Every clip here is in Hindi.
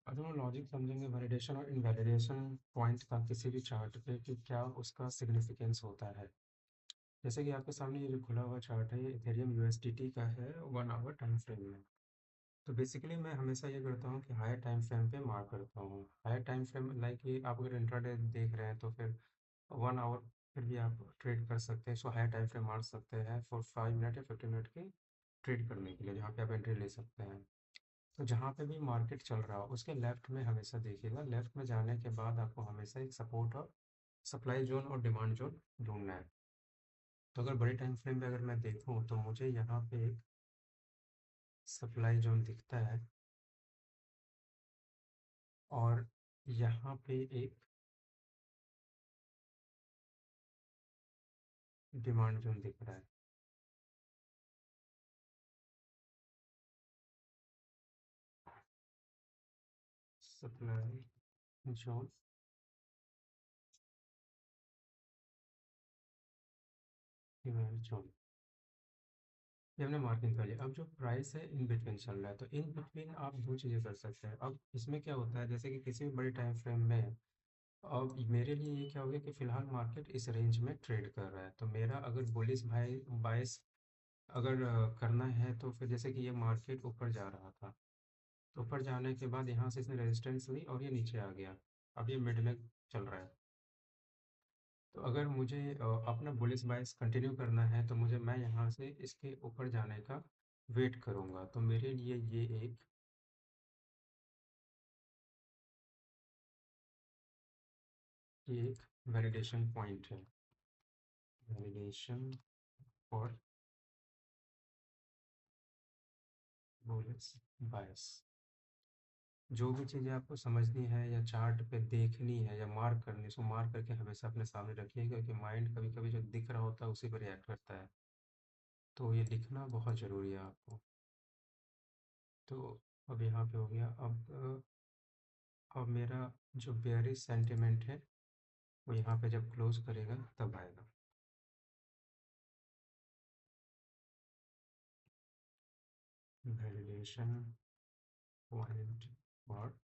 अब हम लॉजिक समझेंगे वैलिडेशन और इनवैलिडेशन पॉइंट का किसी भी चार्ट पे कि क्या उसका सिग्निफिकेंस होता है। जैसे कि आपके सामने ये जो खुला हुआ चार्ट है ये इथेरियम यूएसडीटी का है 1 आवर टाइम फ्रेम में। तो बेसिकली मैं हमेशा ये करता हूँ कि हायर टाइम फ्रेम पे मार्क करता हूँ। हायर टाइम फ्रेम लाइक कि आप अगर इंट्राडे देख रहे हैं तो फिर 1 आवर फिर भी आप ट्रेड कर सकते हैं। सो हायर टाइम फ्रेम मार सकते हैं फॉर 5 मिनट या 50 मिनट की ट्रेड करने के लिए, जहाँ पे आप एंट्री ले सकते हैं। तो जहाँ पे भी मार्केट चल रहा हो उसके लेफ्ट में हमेशा देखिएगा। लेफ्ट में जाने के बाद आपको हमेशा एक सपोर्ट और सप्लाई जोन और डिमांड जोन ढूंढना है। तो अगर बड़े टाइम फ्रेम पे अगर मैं देखूँ तो मुझे यहाँ पे एक सप्लाई जोन दिखता है और यहाँ पे एक डिमांड जोन दिख रहा है। सप्लाई जोन, डिमांड जोन, ये हमने मार्किंग कर लिया। अब जो प्राइस है इन बिटवीन चल रहा है, तो इन बिटवीन आप दो चीज़ें कर सकते हैं। अब इसमें क्या होता है, जैसे कि किसी भी बड़े टाइम फ्रेम में अब मेरे लिए ये क्या हो गया कि फ़िलहाल मार्केट इस रेंज में ट्रेड कर रहा है। तो मेरा अगर बुलिश भाई बायस अगर करना है तो फिर जैसे कि ये मार्केट ऊपर जा रहा था, तो ऊपर जाने के बाद यहाँ से इसने रेजिस्टेंस ली और ये नीचे आ गया। अब ये मिड में चल रहा है। तो अगर मुझे अपना बुलिश बायस कंटिन्यू करना है तो मैं यहाँ से इसके ऊपर जाने का वेट करूँगा। तो मेरे लिए ये एक वैलिडेशन पॉइंट है। वैलिडेशन फॉर बुलिश बायस। जो भी चीज़ें आपको समझनी है या चार्ट पे देखनी है या मार्क करनी है, उसको मार्क करके हमेशा अपने सामने रखिए, क्योंकि माइंड कभी कभी जो दिख रहा होता है उसी पर रिएक्ट करता है। तो ये लिखना बहुत ज़रूरी है आपको। तो अब यहाँ पे हो गया। अब मेरा जो बेयरिश सेंटिमेंट है वो यहाँ पे जब क्लोज करेगा तब आएगा। वैलिडेशन पॉइंट और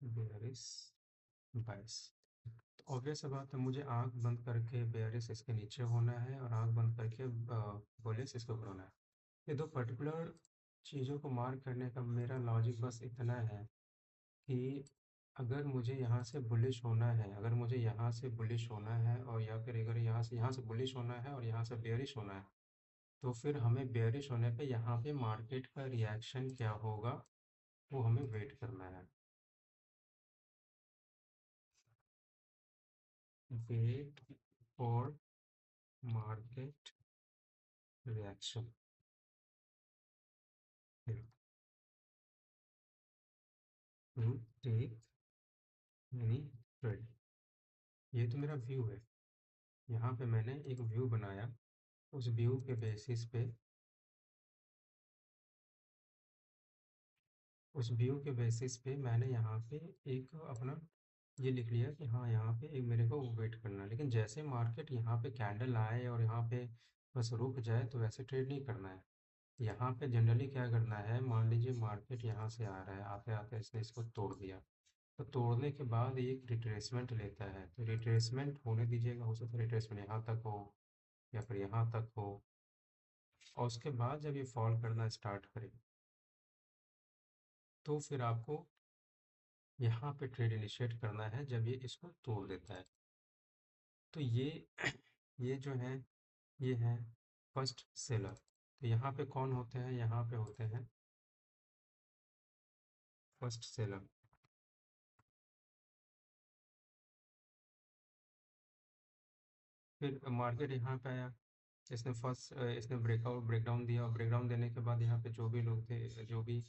बेयरिश बायस। ऑब्वियस सा बात है, मुझे आंख बंद करके बेयरिश इसके नीचे होना है और आंख बंद करके बुलिश इसके ऊपर होना है। ये दो पर्टिकुलर चीज़ों को मार्क करने का मेरा लॉजिक बस इतना है कि अगर मुझे यहाँ से बुलिश होना है, अगर मुझे यहाँ से बुलिश होना है और या फिर अगर यहाँ से बुलिश होना है और यहाँ से बेयरिश होना है, तो फिर हमें बेयरिश होने पे यहाँ पे मार्केट का रिएक्शन क्या होगा वो हमें वेट करना है। Wait for market reaction to take any trade. ये तो मेरा व्यू है। यहाँ पे मैंने एक व्यू बनाया। उस व्यू के बेसिस पे मैंने यहाँ पे एक अपना ये लिख लिया कि हाँ यहाँ पे एक मेरे को वेट करना है। लेकिन जैसे मार्केट यहाँ पे कैंडल आए और यहाँ पे बस रुक जाए तो वैसे ट्रेड नहीं करना है। यहाँ पे जनरली क्या करना है, मान लीजिए मार्केट यहाँ से आ रहा है, आते आते इसने इसको तोड़ दिया। तो तोड़ने के बाद ये एक रिट्रेसमेंट लेता है, तो रिट्रेसमेंट होने दीजिएगा। हो सकता है रिट्रेसमेंट यहाँ तक हो या फिर यहाँ तक हो, और उसके बाद जब ये फॉल करना स्टार्ट करे तो फिर आपको यहाँ पे ट्रेड इनिशिएट करना है जब ये इसको तोड़ देता है। तो ये जो है ये है फर्स्ट सेलर। तो यहाँ पे कौन होते हैं, यहाँ पे होते हैं फर्स्ट सेलर। फिर मार्केट यहाँ पे आया, इसने ब्रेकडाउन दिया, और ब्रेकडाउन देने के बाद यहाँ पे जो भी लोग थे, जो भी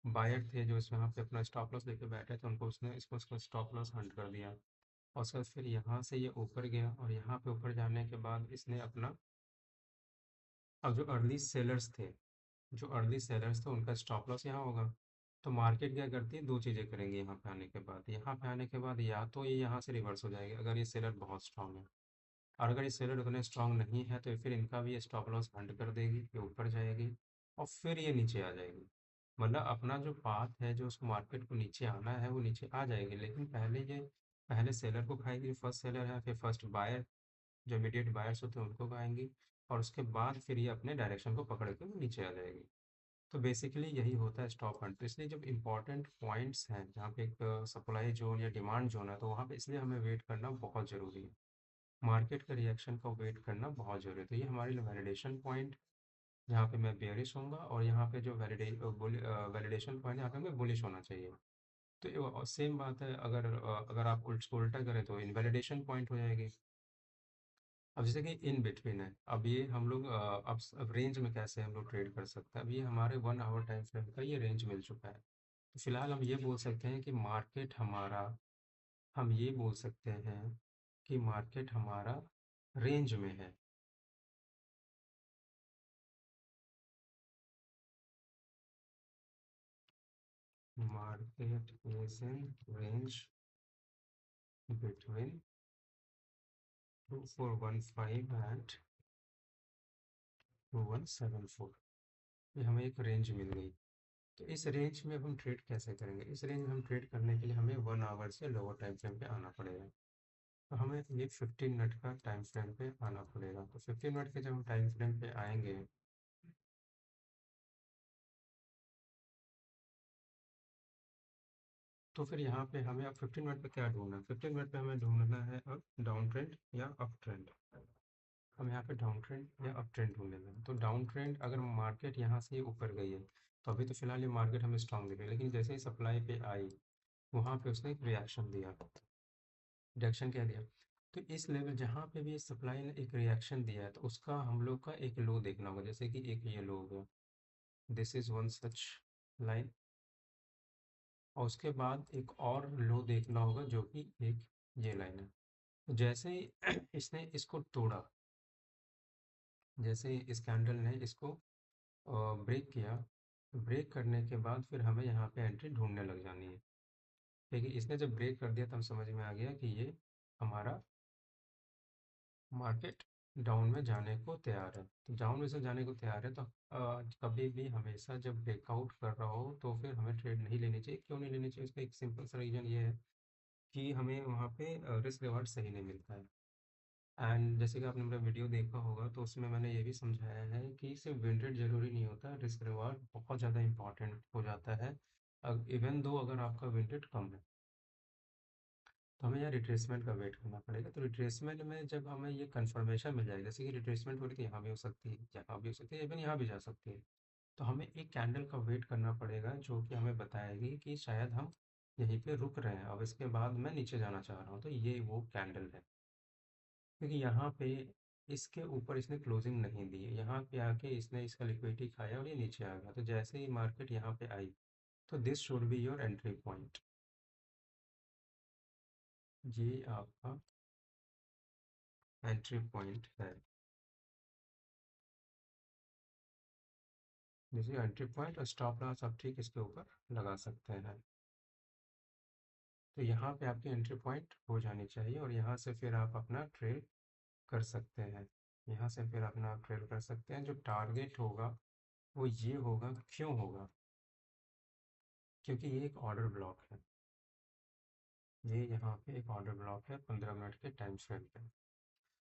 बायर थे जो इसमें यहाँ पे अपना स्टॉप लॉस लेके बैठे थे, उनको उसने इसको इसको स्टॉप लॉस हंट कर दिया। और उसके बाद फिर यहाँ से ये ऊपर गया और यहाँ पे ऊपर जाने के बाद इसने अपना, अब जो अर्ली सेलर्स थे उनका स्टॉप लॉस यहाँ होगा। तो मार्केट क्या करती है, दो चीज़ें करेंगे यहाँ पे आने के बाद। यहाँ पे आने के बाद या तो ये यहाँ से रिवर्स हो जाएगा अगर ये सेलर बहुत स्ट्रांग है, और अगर ये सेलर उतने स्ट्रांग नहीं है तो फिर इनका भी स्टॉप लॉस हंट कर देगी, ये ऊपर जाएगी और फिर ये नीचे आ जाएगी। मतलब अपना जो पाथ है, जो उसको मार्केट को नीचे आना है, वो नीचे आ जाएगी, लेकिन पहले सेलर को खाएगी, फर्स्ट सेलर है, फिर फर्स्ट बायर, जो इमीडिएट बायर्स होते हैं उनको खाएंगी, और उसके बाद फिर ये अपने डायरेक्शन को पकड़ के वो नीचे आ जाएगी। तो बेसिकली यही होता है स्टॉप हंट। तो इसलिए जब इंपॉर्टेंट पॉइंट्स हैं जहाँ पे एक सप्लाई जोन या डिमांड जोन है, तो वहाँ पे इसलिए हमें वेट करना बहुत ज़रूरी है। मार्केट का रिएक्शन का वेट करना बहुत ज़रूरी है। तो ये हमारी वैलिडेशन पॉइंट, जहाँ पे मैं बेयरिश होऊंगा, और यहाँ पे जो वैलिडेशन पॉइंट, यहाँ पे हमें बुलिश होना चाहिए। तो सेम बात है, अगर आप उल्टा करें तो इनवैलिडेशन पॉइंट हो जाएगी। अब जैसे कि इन बिटवीन है, अब ये हम लोग अब रेंज में कैसे हम लोग ट्रेड कर सकते हैं। अब ये हमारे 1 आवर टाइम फ्रेम का ये रेंज मिल चुका है। तो फिलहाल हम ये बोल सकते हैं कि मार्केट हमारा हम ये बोल सकते हैं कि मार्केट हमारा रेंज में है। Market is in range between 2415 and 2174। ये हमें एक रेंज मिल गई। तो इस रेंज में अब हम ट्रेड कैसे करेंगे? इस रेंज में हम ट्रेड करने के लिए हमें 1 आवर से लोअर टाइम फ्रेम पे आना पड़ेगा। तो हमें ये 15 मिनट का टाइम फ्रेम पे आना पड़ेगा। तो 15 मिनट के जब हम टाइम फ्रेम पे आएंगे, तो फिर यहाँ पे हमें अब 15 मिनट पे क्या ढूंढना है? 15 मिनट पे हमें ढूंढना है अब डाउन ट्रेंड या अप ट्रेंड। हम यहाँ पे डाउन ट्रेंड या अप ट्रेंड ढूंढेंगे। तो डाउन ट्रेंड, अगर मार्केट यहाँ से ऊपर गई है, तो अभी तो फिलहाल ये मार्केट हमें स्ट्रांग दिख रही है, लेकिन जैसे ही सप्लाई पे आई, वहाँ पे उसने एक रिएक्शन दिया। रिएक्शन क्या दिया? तो इस लेवल जहाँ पे भी सप्लाई ने एक रिएक्शन दिया है, तो उसका हम लोग का एक लो देखना होगा। जैसे कि एक ये लो हो गया, this is one such line, और उसके बाद एक और लो देखना होगा जो कि एक ये लाइन है। तो जैसे ही इसने इसको तोड़ा, जैसे ही इस कैंडल ने इसको ब्रेक किया, ब्रेक करने के बाद फिर हमें यहाँ पे एंट्री ढूंढने लग जानी है। ठीक है, इसने जब ब्रेक कर दिया तो हम समझ में आ गया कि ये हमारा मार्केट डाउन में जाने को तैयार है। तो डाउन में से जाने को तैयार है, तो कभी भी हमेशा जब ब्रेकआउट कर रहा हो तो फिर हमें ट्रेड नहीं लेनी चाहिए। क्यों नहीं लेनी चाहिए? इसका एक सिंपल सा रीज़न ये है कि हमें वहाँ पे रिस्क रिवार्ड सही नहीं मिलता है। एंड जैसे कि आपने मेरा वीडियो देखा होगा, तो उसमें मैंने ये भी समझाया है कि सिर्फ विन रेट ज़रूरी नहीं होता, रिस्क रिवार्ड बहुत ज़्यादा इंपॉर्टेंट हो जाता है। इवन दो अगर आपका विन रेट कम है, तो हमें यहाँ रिट्रेसमेंट का वेट करना पड़ेगा। तो रिट्रेसमेंट में जब हमें ये कंफर्मेशन मिल जाएगी, जैसे कि रिट्रेसमेंट हो रही थी, यहाँ भी हो सकती है, यहाँ भी हो सकती है, इवन यहाँ भी जा सकती है, तो हमें एक कैंडल का वेट करना पड़ेगा जो कि हमें बताएगी कि शायद हम यहीं पे रुक रहे हैं, अब इसके बाद मैं नीचे जाना चाह रहा हूँ। तो ये वो कैंडल है, क्योंकि यहाँ पे इसके ऊपर इसने क्लोजिंग नहीं दी है, यहाँ पे आके इसने इसका लिक्विडिटी खाया और ये नीचे आ गया। तो जैसे ही मार्केट यहाँ पे आई, तो this should be your entry point. ये आपका एंट्री पॉइंट है। जैसे एंट्री पॉइंट और स्टॉप लॉस आप ठीक इसके ऊपर लगा सकते हैं। तो यहाँ पे आपकी एंट्री पॉइंट हो जानी चाहिए, और यहाँ से फिर आप अपना ट्रेड कर सकते हैं। यहाँ से फिर अपना आप ट्रेड कर सकते हैं। जो टारगेट होगा वो ये होगा। क्यों होगा? क्योंकि ये एक ऑर्डर ब्लॉक है। ये यहाँ पे एक ऑर्डर ब्लॉक है 15 मिनट के टाइम फ्रेम पे।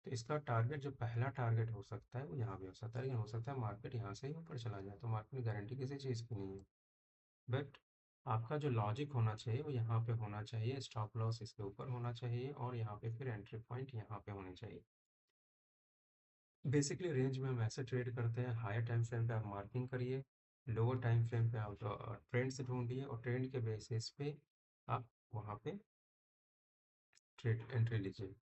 तो इसका टारगेट, जो पहला टारगेट हो सकता है, वो यहाँ भी हो सकता है, लेकिन हो सकता है मार्केट यहाँ से ही ऊपर चला जाए। तो मार्केट में गारंटी किसी चीज़ की नहीं है। बट आपका जो लॉजिक होना चाहिए वो यहाँ पे होना चाहिए, स्टॉप लॉस इसके ऊपर होना चाहिए, और यहाँ पे फिर एंट्री पॉइंट यहाँ पे होनी चाहिए। बेसिकली रेंज में हम ऐसे ट्रेड करते हैं, हायर टाइम फ्रेम पे आप मार्किंग करिए, लोअर टाइम फ्रेम पे आप ट्रेंड से ढूंढिए, और ट्रेंड के बेसिस पे आप वहाँ पे ट्रेड एंट्री लीजिए।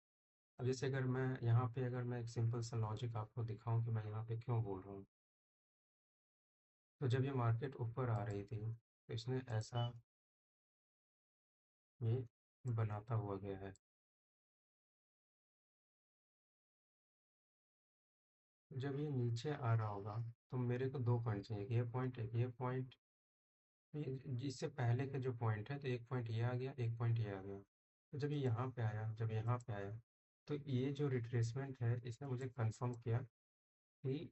अब जैसे अगर मैं एक सिंपल सा लॉजिक आपको दिखाऊं कि मैं यहाँ पे क्यों बोल रहा हूँ। तो जब ये मार्केट ऊपर आ रही थी, तो इसने ऐसा ये बनाता हुआ गया है। जब ये नीचे आ रहा होगा, तो मेरे को दो पॉइंट चाहिए, एक ये पॉइंट, एक ये पॉइंट। इससे पहले के जो पॉइंट है, तो एक पॉइंट ये आ गया, एक पॉइंट ये आ गया। तो जब यहाँ पे आया, तो ये जो रिट्रेसमेंट है, इसने मुझे कंफर्म किया कि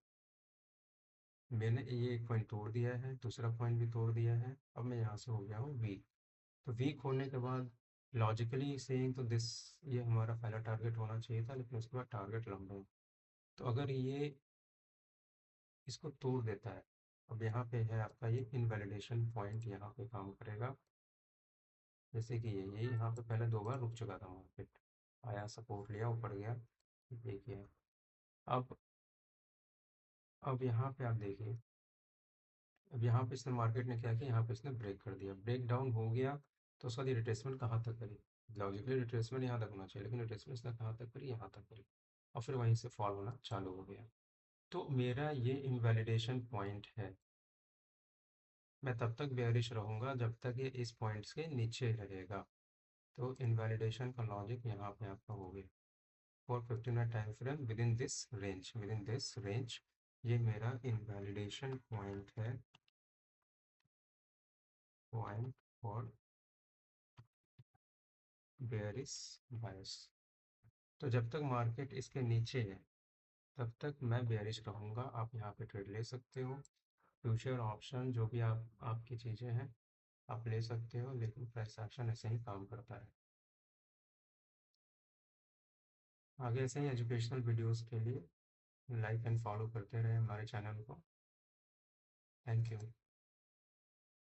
मैंने ये एक पॉइंट तोड़ दिया है, दूसरा पॉइंट भी तोड़ दिया है, अब मैं यहाँ से हो गया हूँ वीक। तो वीक होने के बाद लॉजिकली सेइंग तो दिस, ये हमारा पहला टारगेट होना चाहिए था, लेकिन उसके बाद टारगेट लंबा है। तो अगर ये इसको तोड़ देता है, अब यहाँ पे है आपका ये इनवैलिडेशन पॉइंट, यहाँ पे काम करेगा। जैसे कि ये यहाँ पे पहले 2 बार रुक चुका था मार्केट, आया सपोर्ट लिया ऊपर गया, देखिए। अब अब यहाँ पे आप देखिए, अब यहाँ पे इसने मार्केट ने क्या किया, यहाँ पे इसने ब्रेक कर दिया, ब्रेक डाउन हो गया। तो उसका ये रिट्रेसमेंट कहाँ तक करी, लॉजिकली रिट्रेसमेंट यहाँ तक होना चाहिए, लेकिन रिट्रेसमेंट इसने कहाँ तक करी, यहाँ तक करी, और फिर वहीं से फॉल होना चालू हो गया। तो मेरा ये इनवैलिडेशन पॉइंट है। मैं तब तक बेयरिश रहूँगा जब तक ये इस पॉइंट्स के नीचे रहेगा। तो इनवैलिडेशन का लॉजिक यहाँ पे आपका हो गया। For 15 time frame with in this range, ये मेरा इनवैलिडेशन पॉइंट है, पॉइंट फॉर बेयरिश बायस। तो जब तक मार्केट इसके नीचे है तब तक मैं बेयरिश रहूँगा। आप यहाँ पे ट्रेड ले सकते हो, फ्यूचर ऑप्शन जो भी आपकी चीज़ें हैं आप ले सकते हो, लेकिन प्राइस एक्शन ऐसे ही काम करता है। आगे ऐसे ही एजुकेशनल वीडियोस के लिए लाइक एंड फॉलो करते रहे हमारे चैनल को। Thank you.